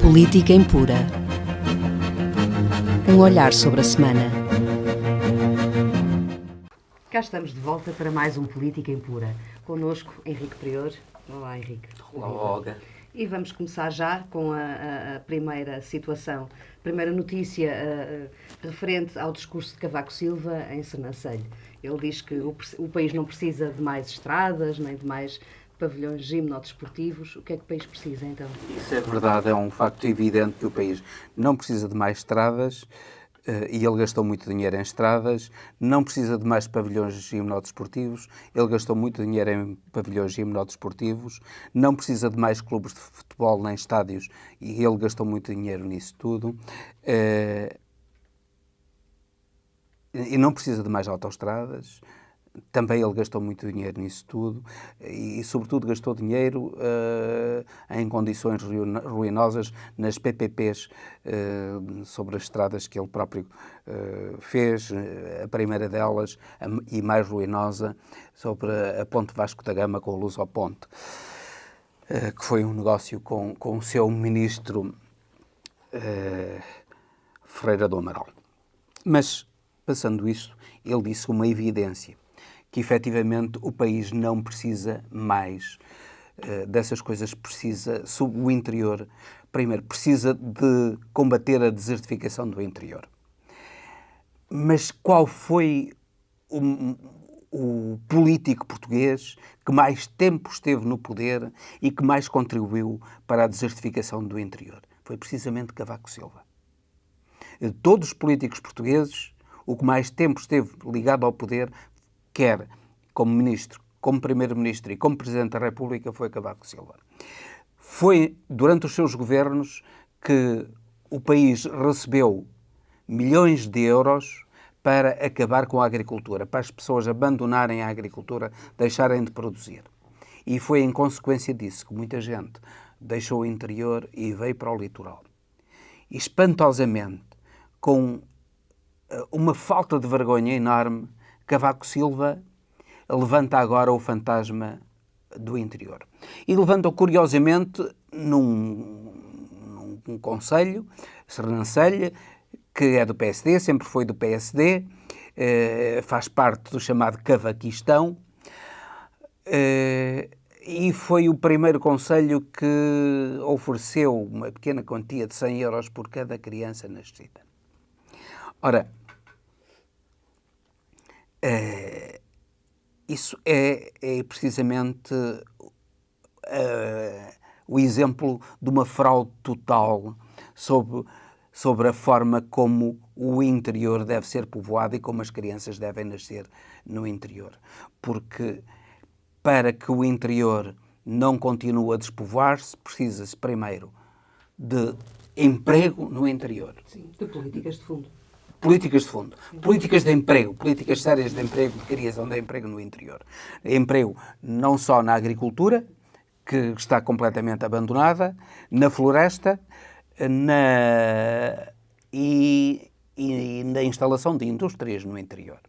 Política Impura. Um olhar sobre a semana. Cá estamos de volta para mais um Política Impura. Connosco, Henrique Prior. Olá, Henrique. Olá, Olga. E vamos começar já com a primeira situação, primeira notícia referente ao discurso de Cavaco Silva em Sernancelho. Ele diz que o país não precisa de mais estradas, nem de mais pavilhões gimnodesportivos. O que é que o país precisa, então? Isso é verdade, é um facto evidente que o país não precisa de mais estradas, e ele gastou muito dinheiro em estradas, não precisa de mais pavilhões gimnodesportivos, ele gastou muito dinheiro em pavilhões gimnodesportivos, não precisa de mais clubes de futebol nem estádios, e ele gastou muito dinheiro nisso tudo, e não precisa de mais autoestradas. Também ele gastou muito dinheiro nisso tudo e sobretudo, gastou dinheiro em condições ruinosas nas PPPs sobre as estradas que ele próprio fez. A primeira delas, e mais ruinosa, sobre a Ponte Vasco da Gama com a Luz ao Ponte, que foi um negócio com o seu ministro Ferreira do Amaral. Mas, passando isto, ele disse uma evidência, que efetivamente o país não precisa mais dessas coisas, precisa, sobre o interior, primeiro, precisa de combater a desertificação do interior. Mas qual foi o político português que mais tempo esteve no poder e que mais contribuiu para a desertificação do interior? Foi precisamente Cavaco Silva. De todos os políticos portugueses, o que mais tempo esteve ligado ao poder, quer como ministro, como primeiro-ministro e como presidente da República, foi Cavaco Silva. Foi durante os seus governos que o país recebeu milhões de euros para acabar com a agricultura, para as pessoas abandonarem a agricultura, deixarem de produzir. E foi em consequência disso que muita gente deixou o interior e veio para o litoral. E, espantosamente, com uma falta de vergonha enorme, Cavaco Silva levanta agora o fantasma do interior. E levanta-o, curiosamente, num concelho, Sernancelho, que é do PSD, sempre foi do PSD, faz parte do chamado Cavaquistão, e foi o primeiro concelho que ofereceu uma pequena quantia de 100 euros por cada criança nascida. Ora, isso é precisamente o exemplo de uma fraude total sobre a forma como o interior deve ser povoado e como as crianças devem nascer no interior. Porque para que o interior não continue a despovoar-se, precisa-se primeiro de emprego no interior. Sim, de políticas de fundo. Políticas de fundo, políticas de emprego, políticas sérias de emprego, de criação de emprego no interior. Emprego não só na agricultura, que está completamente abandonada, na floresta e na instalação de indústrias no interior.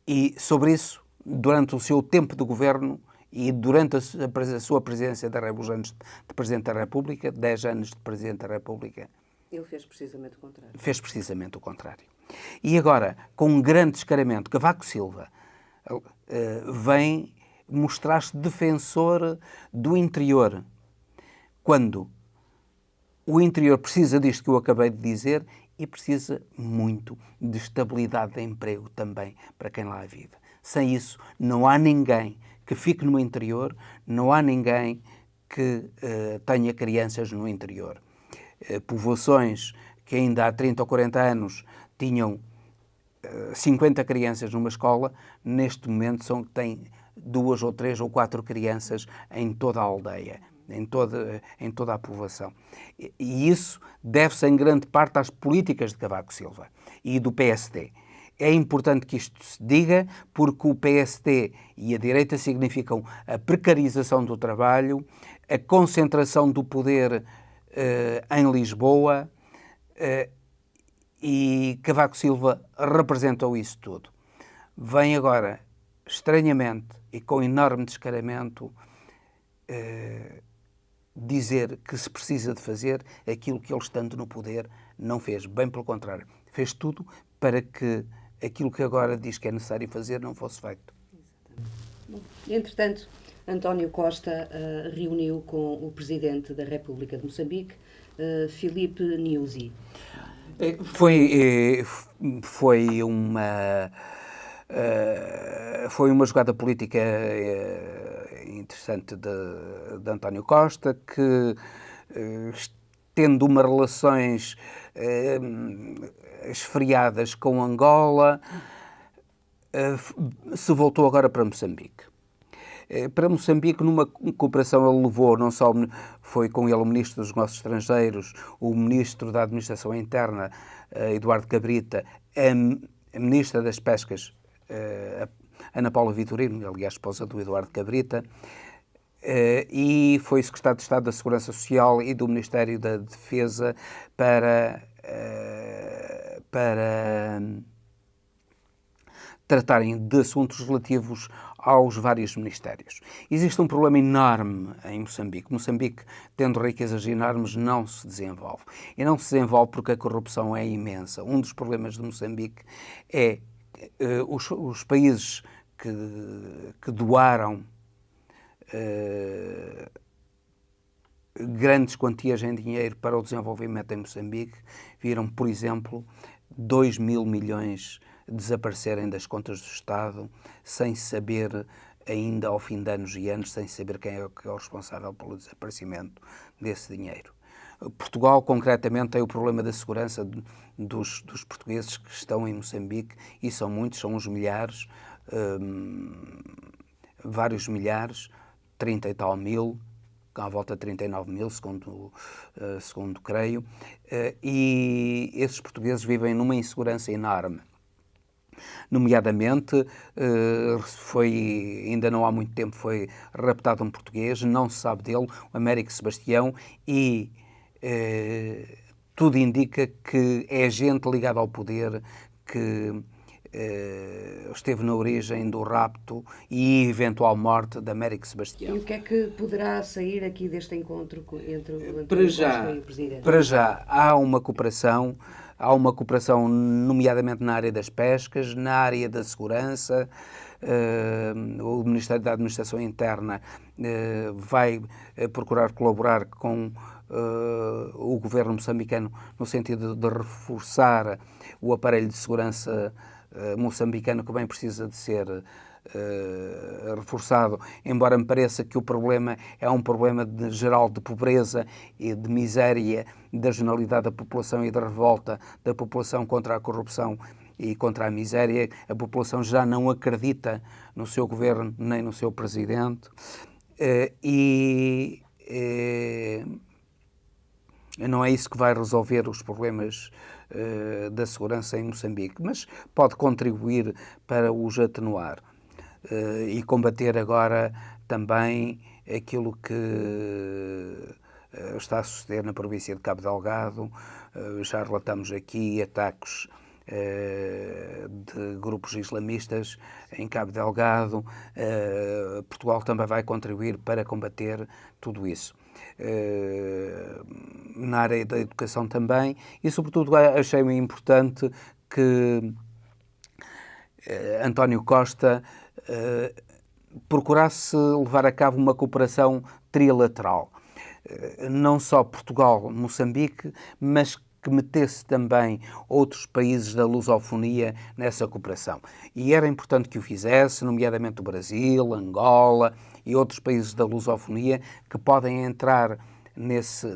E sobre isso, durante o seu tempo de governo e durante a sua presidência os anos de Presidente da República, 10 anos de Presidente da República, ele fez precisamente o contrário. Fez precisamente o contrário. E agora, com um grande descaramento, Cavaco Silva vem mostrar-se defensor do interior, quando o interior precisa disto que eu acabei de dizer e precisa muito de estabilidade de emprego também para quem lá vive. Sem isso, não há ninguém que fique no interior, não há ninguém que tenha crianças no interior. Povoações que ainda há 30 ou 40 anos tinham 50 crianças numa escola, neste momento têm 2 ou 3 ou 4 crianças em toda a aldeia, em toda a povoação. E isso deve-se em grande parte às políticas de Cavaco Silva e do PSD. É importante que isto se diga, porque o PSD e a direita significam a precarização do trabalho, a concentração do poder em Lisboa, e Cavaco Silva representou isso tudo. Vem agora, estranhamente e com enorme descaramento, dizer que se precisa de fazer aquilo que ele, estando no poder, não fez. Bem pelo contrário, fez tudo para que aquilo que agora diz que é necessário fazer não fosse feito. Entretanto, António Costa reuniu com o Presidente da República de Moçambique, Filipe Nyusi. Foi uma jogada política interessante de António Costa, que, tendo uma relações esfriadas com Angola, se voltou agora para Moçambique. Para Moçambique, numa cooperação, ele levou, não só foi com ele o Ministro dos Negócios Estrangeiros, o Ministro da Administração Interna, Eduardo Cabrita, a Ministra das Pescas, Ana Paula Vitorino, aliás, esposa do Eduardo Cabrita, e foi Secretário de Estado da Segurança Social e do Ministério da Defesa para tratarem de assuntos relativos aos vários ministérios. Existe um problema enorme em Moçambique. Moçambique, tendo riquezas enormes, não se desenvolve. E não se desenvolve porque a corrupção é imensa. Um dos problemas de Moçambique é os países que doaram grandes quantias em dinheiro para o desenvolvimento em Moçambique viram, por exemplo, 2 mil milhões desaparecerem das contas do Estado sem saber, ainda ao fim de anos e anos, sem saber quem é o responsável pelo desaparecimento desse dinheiro. Portugal, concretamente, tem o problema da segurança dos portugueses que estão em Moçambique, e são muitos, são uns milhares, vários milhares, 30 e tal mil, à volta de 39 mil, segundo creio, e esses portugueses vivem numa insegurança enorme. Nomeadamente, ainda não há muito tempo, foi raptado um português, não se sabe dele, o Américo Sebastião, e tudo indica que é gente ligada ao poder que esteve na origem do rapto e eventual morte de Américo Sebastião. E o que é que poderá sair aqui deste encontro entre o António Costa e o Presidente? Para já, há uma cooperação, nomeadamente na área das pescas, na área da segurança. O Ministério da Administração Interna vai procurar colaborar com o governo moçambicano no sentido de reforçar o aparelho de segurança moçambicano, que bem precisa de ser reforçado, embora me pareça que o problema é um problema geral de pobreza e de miséria da generalidade da população e da revolta da população contra a corrupção e contra a miséria. A população já não acredita no seu governo nem no seu presidente, e não é isso que vai resolver os problemas da segurança em Moçambique, mas pode contribuir para os atenuar e combater agora também aquilo que está a suceder na província de Cabo Delgado. Já relatamos aqui ataques de grupos islamistas em Cabo Delgado. Portugal também vai contribuir para combater tudo isso. Na área da educação também, e sobretudo achei importante que António Costa procurasse levar a cabo uma cooperação trilateral, não só Portugal-Moçambique, mas que metesse também outros países da lusofonia nessa cooperação. E era importante que o fizesse, nomeadamente o Brasil, Angola e outros países da lusofonia que podem entrar nesse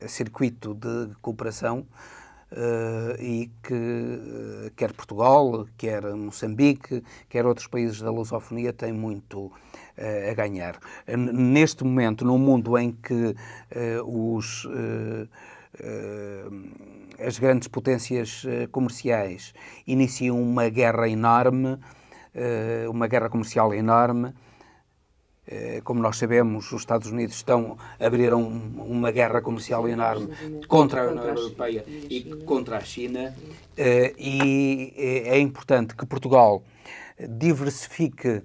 circuito de cooperação, e que quer Portugal, quer Moçambique, quer outros países da lusofonia têm muito a ganhar. Neste momento, num mundo em que as grandes potências comerciais iniciam uma guerra enorme, uma guerra comercial enorme. Como nós sabemos, os Estados Unidos abriram uma guerra comercial enorme contra a União Europeia e contra a China, e é importante que Portugal diversifique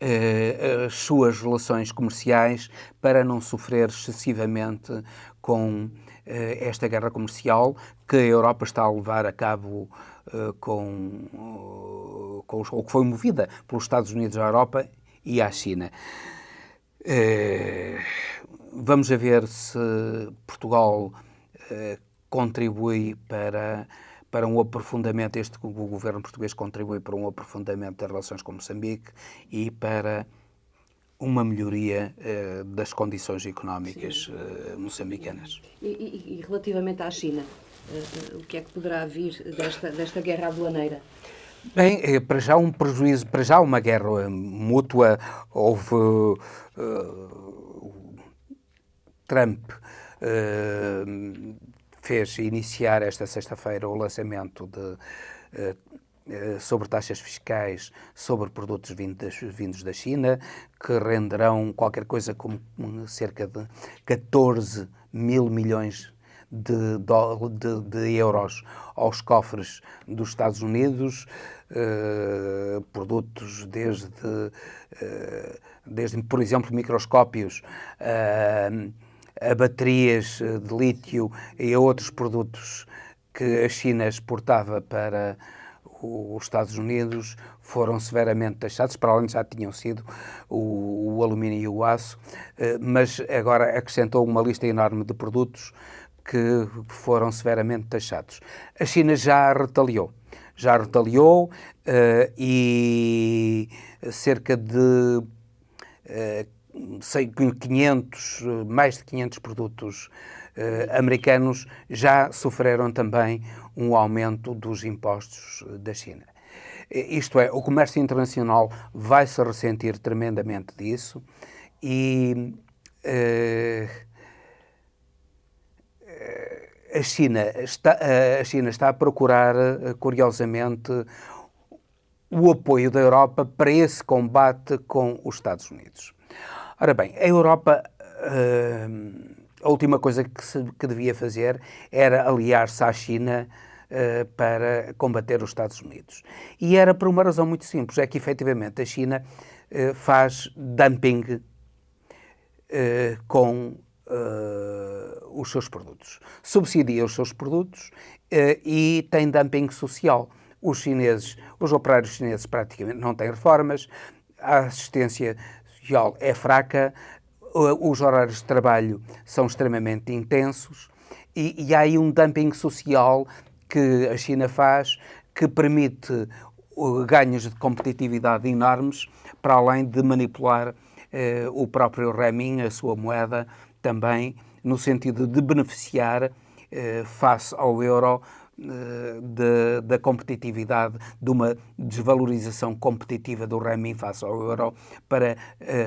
as suas relações comerciais para não sofrer excessivamente com esta guerra comercial que a Europa está a levar a cabo ou que foi movida pelos Estados Unidos à Europa e à China. Vamos a ver se Portugal contribui para um aprofundamento, o governo português contribui para um aprofundamento das relações com Moçambique e para uma melhoria das condições económicas moçambicanas. E relativamente à China, o que é que poderá vir desta guerra aduaneira? Bem, para já um prejuízo, para já uma guerra mútua. Houve Trump fez iniciar esta sexta-feira o lançamento sobre taxas fiscais sobre produtos vindos da China, que renderão qualquer coisa como cerca de 14 mil milhões de euros aos cofres dos Estados Unidos, produtos desde, por exemplo, microscópios, a baterias de lítio e a outros produtos que a China exportava para os Estados Unidos foram severamente taxados, para além de já tinham sido o alumínio e o aço, mas agora acrescentou uma lista enorme de produtos que foram severamente taxados. A China já retaliou e cerca de mais de 500 produtos americanos já sofreram também um aumento dos impostos da China. Isto é, o comércio internacional vai se ressentir tremendamente disso e a China está a procurar, curiosamente, o apoio da Europa para esse combate com os Estados Unidos. Ora bem, a Europa, a última coisa que devia fazer era aliar-se à China para combater os Estados Unidos. E era por uma razão muito simples, é que efetivamente a China faz dumping com os seus produtos, subsidia os seus produtos e tem dumping social. Os operários chineses praticamente não têm reformas, a assistência social é fraca, os horários de trabalho são extremamente intensos e há aí um dumping social que a China faz que permite ganhos de competitividade enormes, para além de manipular o próprio renminbi, a sua moeda, também no sentido de beneficiar face ao euro da competitividade, de uma desvalorização competitiva do renminbi face ao euro para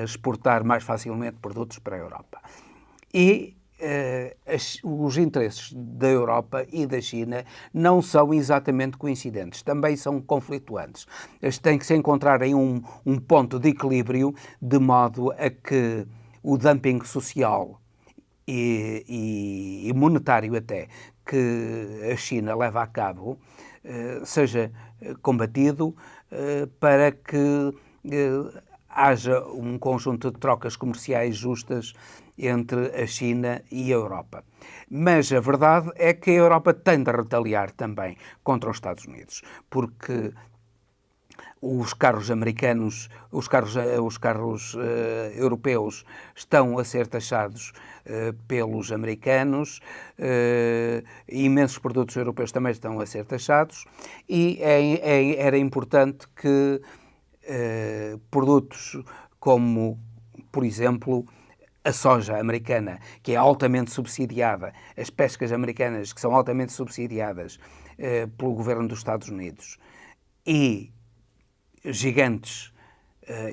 exportar mais facilmente produtos para a Europa. E os interesses da Europa e da China não são exatamente coincidentes, também são conflituantes. Tem que se encontrar em um ponto de equilíbrio, de modo a que o dumping social e monetário até que a China leva a cabo seja combatido para que haja um conjunto de trocas comerciais justas entre a China e a Europa. Mas a verdade é que a Europa tem de retaliar também contra os Estados Unidos, porque os carros americanos, os carros europeus estão a ser taxados pelos americanos, imensos produtos europeus também estão a ser taxados e era importante que produtos como, por exemplo, a soja americana, que é altamente subsidiada, as pescas americanas, que são altamente subsidiadas pelo governo dos Estados Unidos, e gigantes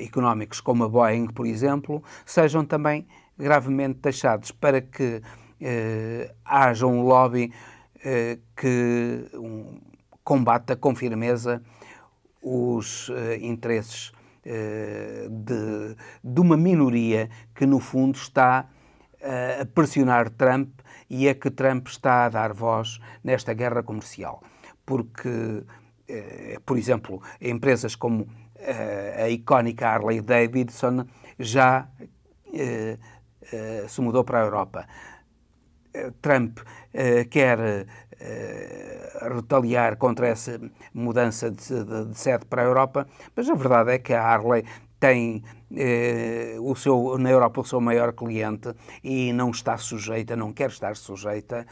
económicos como a Boeing, por exemplo, sejam também gravemente taxados, para que haja um lobby que combata com firmeza os interesses de uma minoria que, no fundo, está a pressionar Trump e a que Trump está a dar voz nesta guerra comercial. Porque, por exemplo, empresas como a icónica Harley Davidson já se mudou para a Europa. Trump quer retaliar contra essa mudança de sede para a Europa, mas a verdade é que a Harley tem na Europa o seu maior cliente e não está sujeita, não quer estar sujeita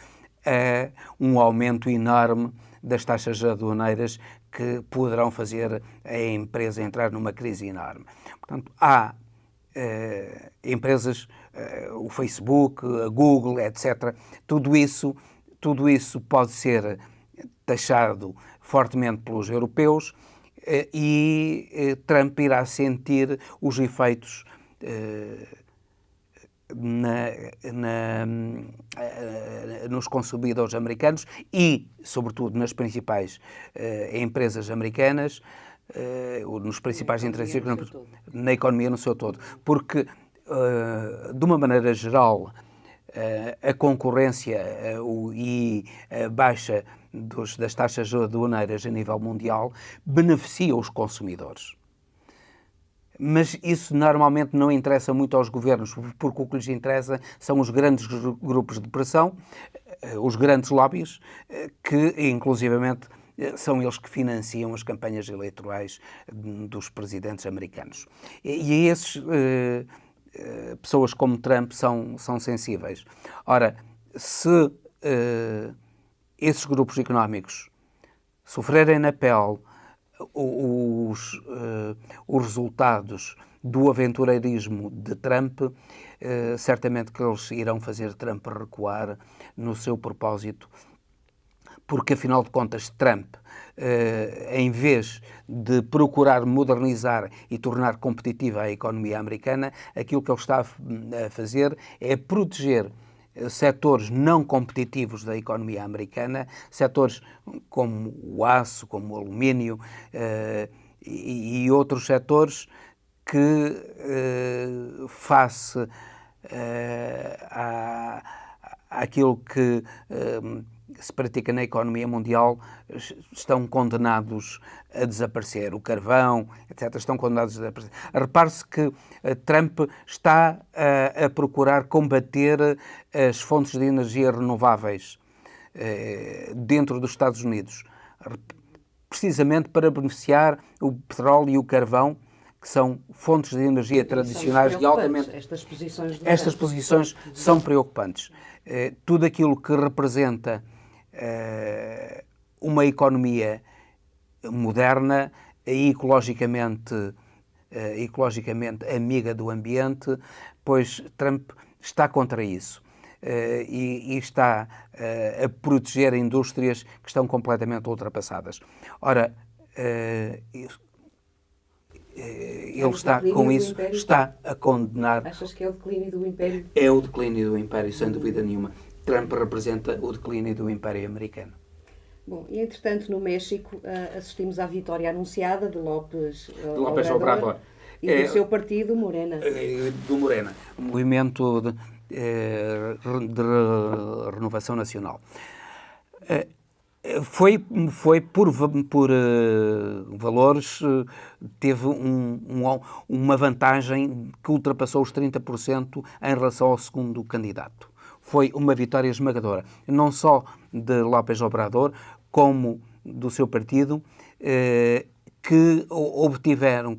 a um aumento enorme das taxas aduaneiras que poderão fazer a empresa entrar numa crise enorme. Portanto, há empresas, o Facebook, a Google, etc. Tudo isso pode ser taxado fortemente pelos europeus e Trump irá sentir os efeitos nos consumidores americanos e, sobretudo, nas principais empresas americanas, nos principais interesses na economia no seu todo. Porque, de uma maneira geral, a concorrência e a baixa das taxas aduaneiras a nível mundial beneficia os consumidores. Mas isso normalmente não interessa muito aos governos, porque o que lhes interessa são os grandes grupos de pressão, os grandes lobbies, que inclusivamente são eles que financiam as campanhas eleitorais dos presidentes americanos. E a esses pessoas como Trump são sensíveis. Ora, se esses grupos económicos sofrerem na pele os resultados do aventureirismo de Trump, certamente que eles irão fazer Trump recuar no seu propósito, porque, afinal de contas, Trump, em vez de procurar modernizar e tornar competitiva a economia americana, aquilo que ele está a fazer é proteger setores não competitivos da economia americana, setores como o aço, como o alumínio e outros setores que, face àquilo que se pratica na economia mundial, estão condenados a desaparecer. O carvão, etc., estão condenados a desaparecer. Repare-se que Trump está a procurar combater as fontes de energia renováveis dentro dos Estados Unidos, precisamente para beneficiar o petróleo e o carvão, que são fontes de energia tradicionais e altamente... Estas posições são preocupantes. Tudo aquilo que representa uma economia moderna e ecologicamente amiga do ambiente, pois Trump está contra isso e está a proteger indústrias que estão completamente ultrapassadas. Ora, ele está com isso, está a condenar... Achas que é o declínio do Império? É o declínio do Império, sem dúvida nenhuma. Trump representa o declínio do Império americano. Bom, e entretanto no México assistimos à vitória anunciada de López Obrador e do seu partido, Morena. Do Morena, o Movimento de Renovação Nacional. Foi por valores, teve uma vantagem que ultrapassou os 30% em relação ao segundo candidato. Foi uma vitória esmagadora, não só de López Obrador, como do seu partido, que obtiveram,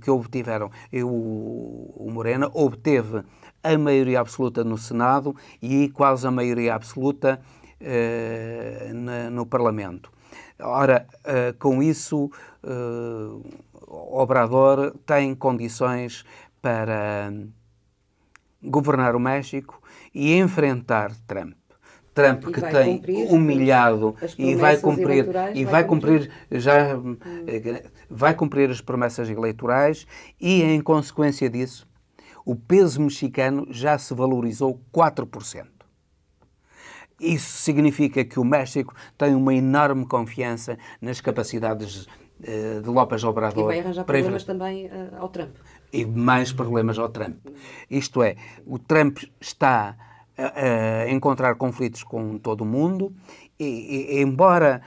o Morena obteve a maioria absoluta no Senado e quase a maioria absoluta no Parlamento. Ora, com isso, Obrador tem condições para governar o México e enfrentar Trump. Trump que tem humilhado e vai cumprir as promessas eleitorais e, em consequência disso, o peso mexicano já se valorizou 4%. Isso significa que o México tem uma enorme confiança nas capacidades de López Obrador. E vai arranjar problemas também ao Trump. E mais problemas ao Trump. Isto é, o Trump está a encontrar conflitos com todo o mundo e embora,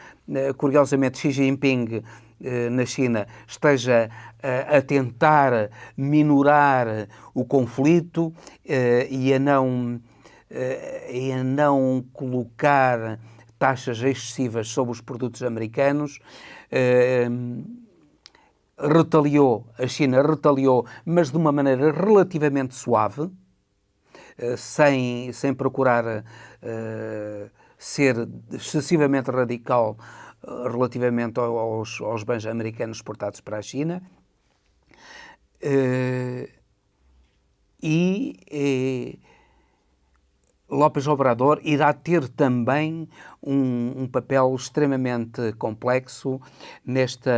curiosamente, Xi Jinping na China esteja a tentar minorar o conflito e a não colocar taxas excessivas sobre os produtos americanos. A China retaliou, mas de uma maneira relativamente suave, sem procurar ser excessivamente radical relativamente aos bens americanos exportados para a China. López Obrador irá ter também um papel extremamente complexo neste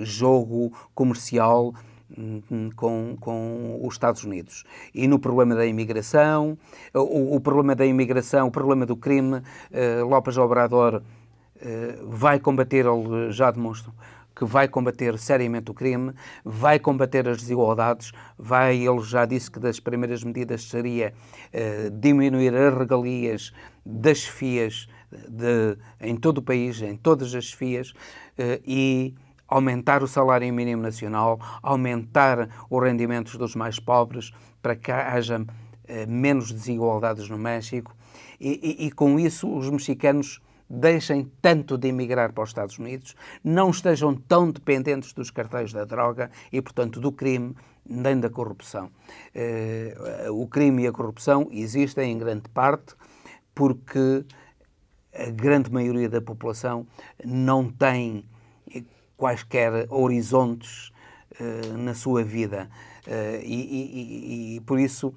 jogo comercial com os Estados Unidos. E no problema da imigração, o problema do crime, López Obrador vai combater, ele já demonstrou que vai combater seriamente o crime, vai combater as desigualdades, ele já disse que das primeiras medidas seria diminuir as regalias das chefias em todo o país, em todas as chefias, e aumentar o salário mínimo nacional, aumentar os rendimentos dos mais pobres, para que haja menos desigualdades no México, e com isso os mexicanos deixem tanto de emigrar para os Estados Unidos, não estejam tão dependentes dos cartéis da droga e, portanto, do crime nem da corrupção. O crime e a corrupção existem em grande parte porque a grande maioria da população não tem quaisquer horizontes na sua vida e por isso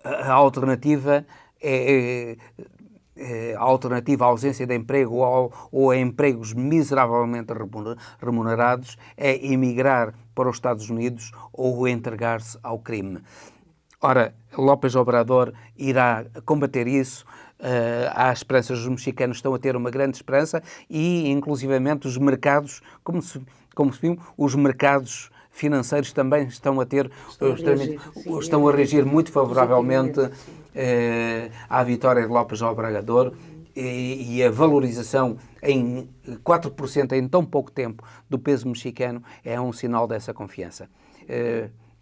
a alternativa a alternativa à ausência de emprego ou a empregos miseravelmente remunerados é emigrar para os Estados Unidos ou entregar-se ao crime. Ora, López Obrador irá combater isso. Há esperanças, os mexicanos estão a ter uma grande esperança e, inclusivamente, os mercados, como se viu, os mercados financeiros também estão a reagir muito favoravelmente à vitória de López Obrador e a valorização em 4% em tão pouco tempo do peso mexicano é um sinal dessa confiança.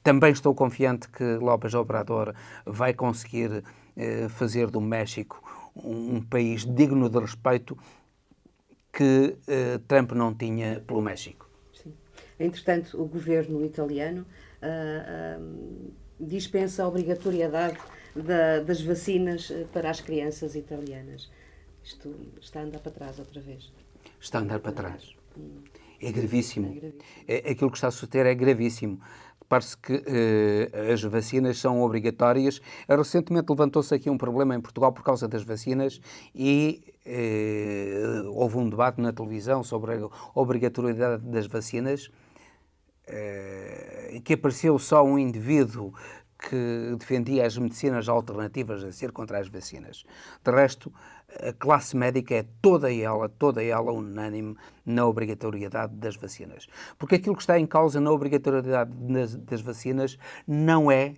Também estou confiante que López Obrador vai conseguir fazer do México um país digno de respeito que Trump não tinha pelo México. Sim. Entretanto, o governo italiano dispensa a obrigatoriedade das vacinas para as crianças italianas. Isto está a andar para trás outra vez. Está a andar para trás. É gravíssimo. Aquilo que está a suceder é gravíssimo. Parece que as vacinas são obrigatórias. Recentemente levantou-se aqui um problema em Portugal por causa das vacinas e houve um debate na televisão sobre a obrigatoriedade das vacinas, em que apareceu só um indivíduo que defendia as medicinas alternativas a ser contra as vacinas. De resto, a classe médica é toda ela unânime na obrigatoriedade das vacinas. Porque aquilo que está em causa na obrigatoriedade das vacinas não é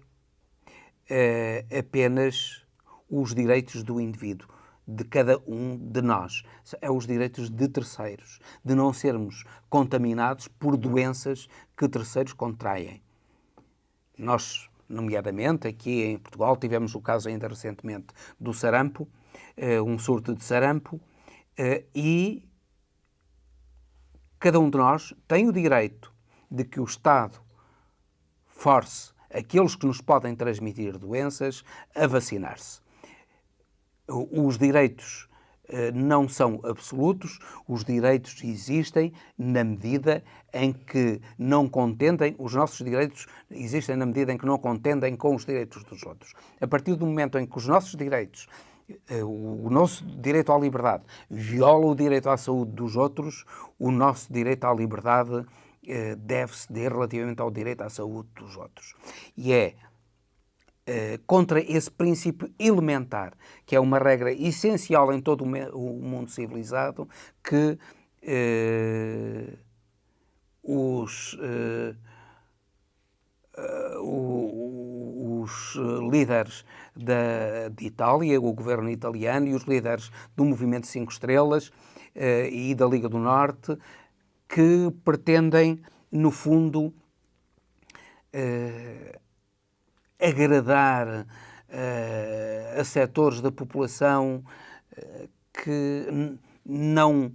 apenas os direitos do indivíduo, de cada um de nós. É os direitos de terceiros, de não sermos contaminados por doenças que terceiros contraem. Nós, nomeadamente, aqui em Portugal, tivemos o caso ainda recentemente do sarampo, um surto de sarampo, e cada um de nós tem o direito de que o Estado force aqueles que nos podem transmitir doenças a vacinar-se. Os direitos não são absolutos, os direitos existem na medida em que não contendem, os nossos direitos existem na medida em que não contendem com os direitos dos outros. A partir do momento em que os nossos direitos, o nosso direito à liberdade viola o direito à saúde dos outros, o nosso direito à liberdade deve-se relativamente ao direito à saúde dos outros. E é contra esse princípio elementar, que é uma regra essencial em todo o mundo civilizado, que os líderes de Itália, o governo italiano e os líderes do movimento 5 Estrelas e da Liga do Norte, que pretendem, no fundo, agradar a setores da população que não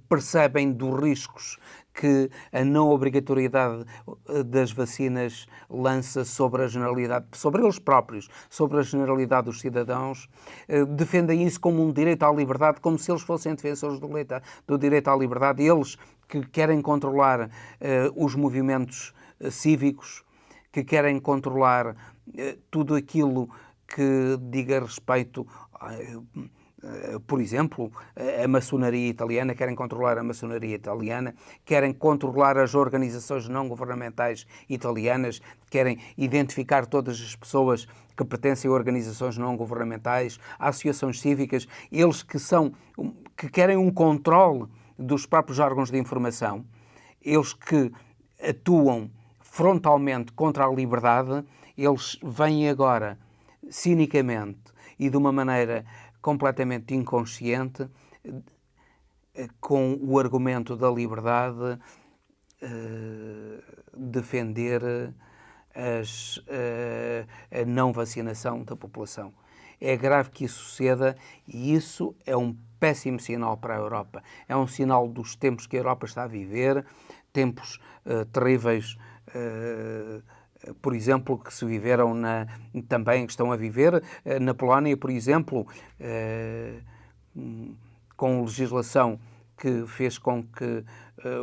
percebem dos riscos que a não obrigatoriedade das vacinas lança sobre a generalidade, sobre eles próprios, sobre a generalidade dos cidadãos, defendem isso como um direito à liberdade, como se eles fossem defensores do direito à liberdade, eles que querem controlar os movimentos cívicos, que querem controlar tudo aquilo que diga respeito, por exemplo, a maçonaria italiana, querem controlar a maçonaria italiana, querem controlar as organizações não governamentais italianas, querem identificar todas as pessoas que pertencem a organizações não governamentais, a associações cívicas, eles que querem um controle dos próprios órgãos de informação, eles que atuam frontalmente contra a liberdade, eles vêm agora, cinicamente e de uma maneira completamente inconsciente, com o argumento da liberdade, defender a não vacinação da população. É grave que isso suceda e isso é um péssimo sinal para a Europa. É um sinal dos tempos que a Europa está a viver, tempos terríveis, por exemplo, que se viveram também que estão a viver na Polónia, por exemplo, com legislação que fez com que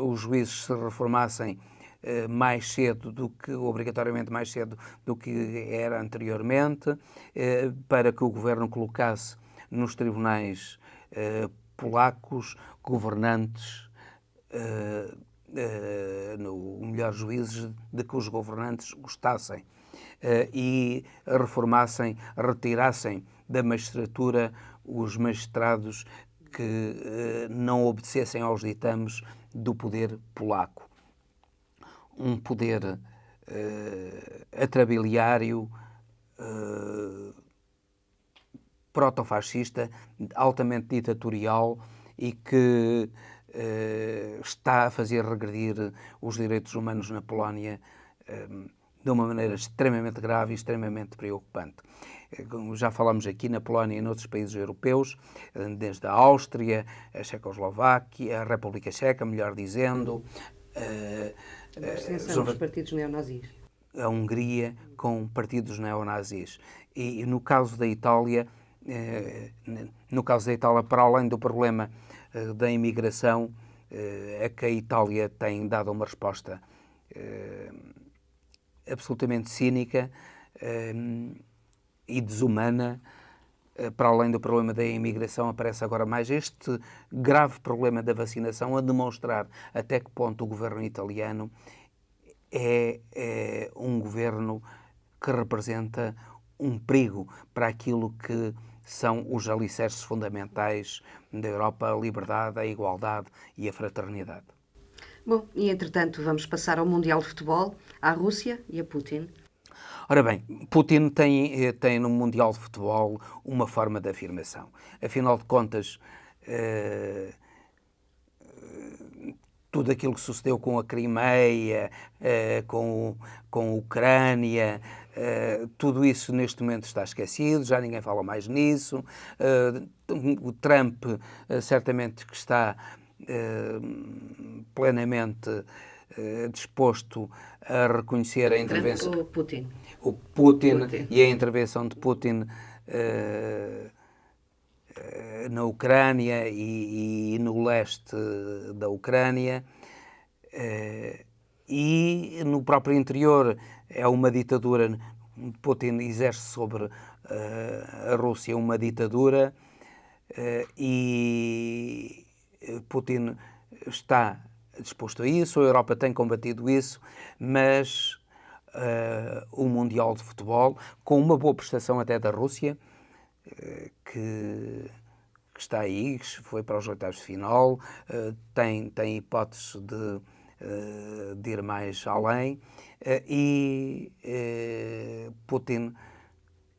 os juízes se reformassem mais cedo obrigatoriamente mais cedo do que era anteriormente, para que o governo colocasse nos tribunais polacos governantes, melhor, juízes de que os governantes gostassem, e reformassem, retirassem da magistratura os magistrados que não obedecessem aos ditames do poder polaco. Um poder atrabiliário, protofascista, altamente ditatorial e que está a fazer regredir os direitos humanos na Polónia de uma maneira extremamente grave e extremamente preocupante. Já falamos aqui na Polónia e noutros países europeus, desde a Áustria, a Checoslováquia, a República Checa, melhor dizendo, a ascensão dos partidos neonazis. A Hungria com partidos neonazis. E no caso da Itália, para além do problema da imigração, é que a Itália tem dado uma resposta absolutamente cínica e desumana. Para além do problema da imigração, aparece agora mais este grave problema da vacinação, a demonstrar até que ponto o governo italiano é um governo que representa um perigo para aquilo que são os alicerces fundamentais da Europa: a liberdade, a igualdade e a fraternidade. Bom, e entretanto vamos passar ao Mundial de Futebol, à Rússia e a Putin. Ora bem, Putin tem no Mundial de Futebol uma forma de afirmação. Afinal de contas, tudo aquilo que sucedeu com a Crimeia, com a Ucrânia, tudo isso neste momento está esquecido, já ninguém fala mais nisso. O Trump certamente que está plenamente disposto a reconhecer a intervenção... O Putin e a intervenção de Putin na Ucrânia e no leste da Ucrânia, e no próprio interior é uma ditadura. Putin exerce sobre a Rússia uma ditadura, e Putin está disposto a isso, a Europa tem combatido isso, mas o Mundial de Futebol, com uma boa prestação até da Rússia, que está aí, que foi para os oitavos de final, tem hipótese de ir mais além, e Putin,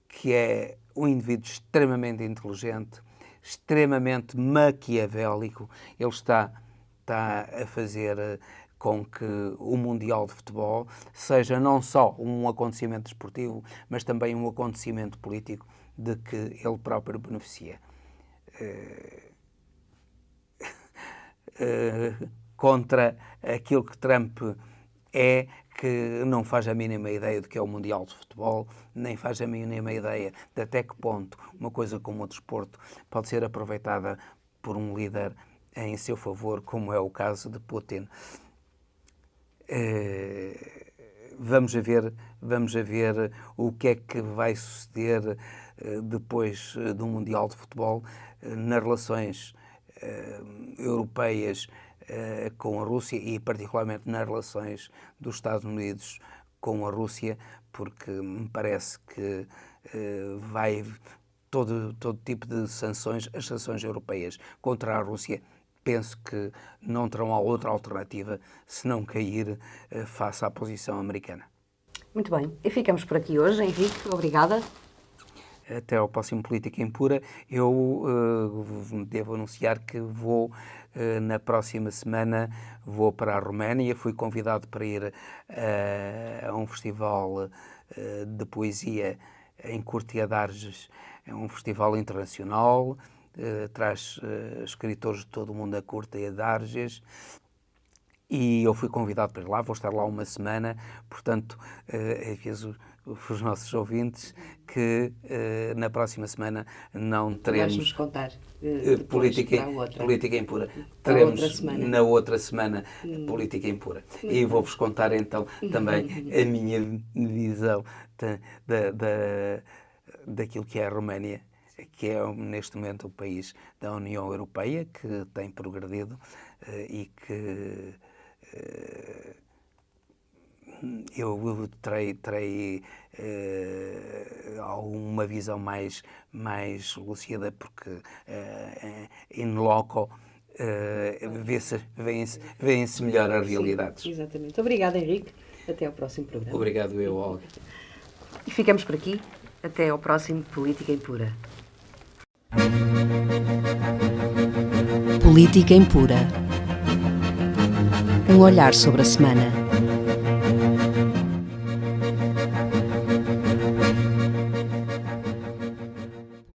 que é um indivíduo extremamente inteligente, extremamente maquiavélico. Ele está a fazer com que o Mundial de Futebol seja não só um acontecimento desportivo, mas também um acontecimento político de que ele próprio beneficia. Contra aquilo que Trump é, que não faz a mínima ideia do que é o Mundial de Futebol, nem faz a mínima ideia de até que ponto uma coisa como o desporto pode ser aproveitada por um líder em seu favor, como é o caso de Putin. Vamos a ver o que é que vai suceder depois do Mundial de Futebol nas relações europeias com a Rússia e particularmente nas relações dos Estados Unidos com a Rússia, porque me parece que vai todo tipo de sanções, as sanções europeias contra a Rússia, penso que não terão outra alternativa senão cair face à posição americana. Muito bem. E ficamos por aqui hoje, Henrique. Obrigada. Até ao próximo Política Impura. Eu devo anunciar que vou, na próxima semana, vou para a Roménia. Fui convidado para ir a um festival de poesia em Curtea de Arges. É um festival internacional, traz escritores de todo o mundo a Curtea de Arges. E eu fui convidado para ir lá, vou estar lá uma semana, portanto, aviso os nossos ouvintes que na próxima semana não teremos... Vais-nos contar política impura. Teremos na outra semana política impura. E vou-vos contar então também a minha visão daquilo que é a Roménia, que é neste momento o país da União Europeia, que tem progredido e que eu terei alguma visão mais lúcida, porque in loco vêem-se melhor as realidades. Sim, exatamente. Obrigada, Henrique. Até ao próximo programa. Obrigado, eu, Olga. E ficamos por aqui. Até ao próximo Política Impura. Política Impura. Um olhar sobre a semana.